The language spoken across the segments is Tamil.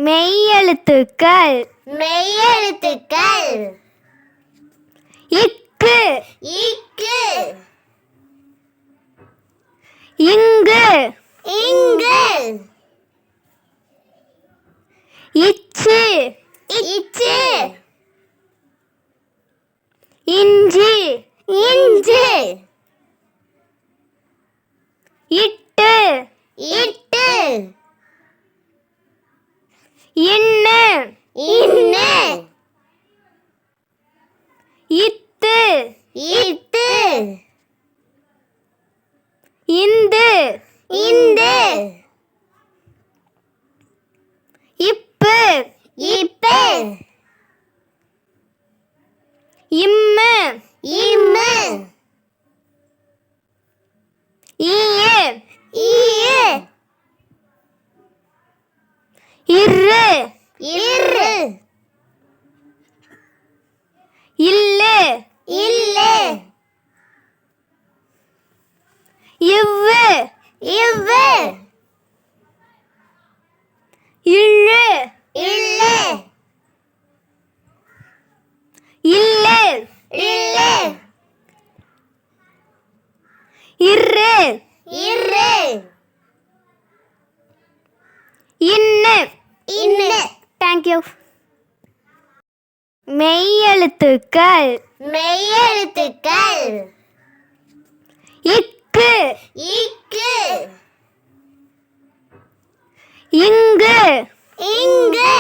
மெய்யெழுத்துக்கள் மெய்யெழுத்துக்கள் இக்கு இக்கு இங்கு இங்கு இச்சு இச்சு இஞ்சி இஞ்சு இட்டு இட்டு இன்னு இன்னு இத்து இத்து இந்து இந்து இப்பு இப்பு இம்மு இம்மு ஈயு ஈயு இரு இரு இல்லு இல்லு இவ்வு இவ்வு இள்ளு இல்லு இல்லு இல்லு இரு இரு இன்னு இன்னு தேங்க்யூ. மெய்யெழுத்துக்கள் மெய்யெழுத்துக்கள் இக்கு இக்கு இங்கு இங்கு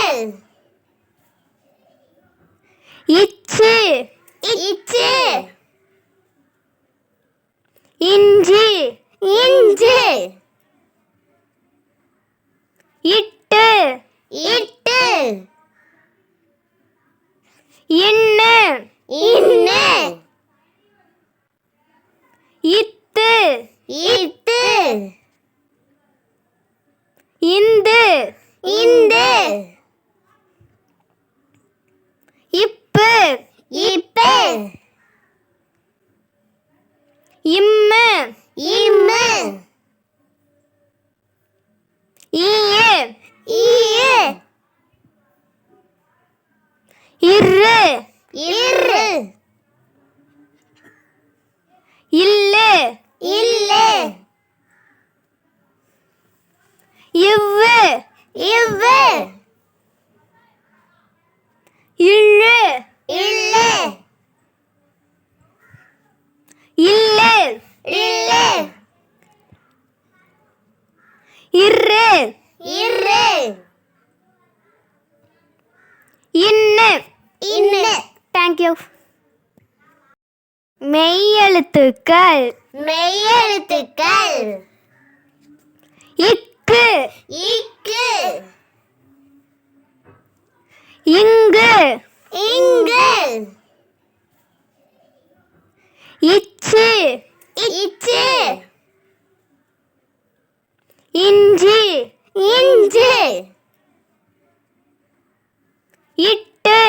இச்சு இச்சு இஞ்சி இஞ்சு இட்டு இட்டு இன்னு இன்னு இத்து இத்து இந்து இந்து இப்பு இப்பு இம்மு இம்மு ஈயு ஈயு இரு இரு இல்லு இல்லு இவ்வு இவ்வு இள்ளு இல்லு இல்லு இல்லு இரு இரு இன்னு இன்னு தேங்க்யூ. மெய்யெழுத்துக்கள் மெய்யெழுத்துக்கள் இக்கு இக்கு இங்கு இங்கு இச்சு இச்சு இஞ்சி இஞ்சு இட்டு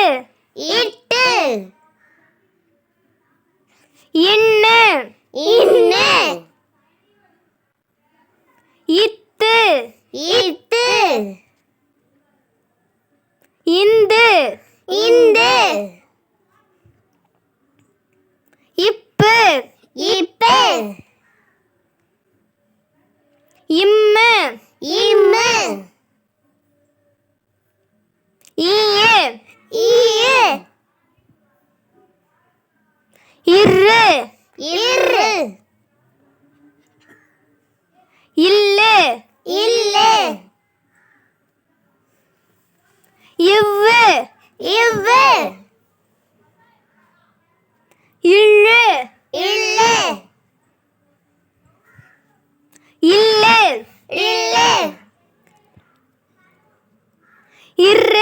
இட்டு இன்னு இன்னு இத்து இத்து இந்து இந்து இப்பு இப்பு இம்மு இம்மு ஈயு ஈயு இரு இரு இல்லு இல்லு இவ்வு இவ்வு இள்ளு இல்லு இல்லு இல்லு இரு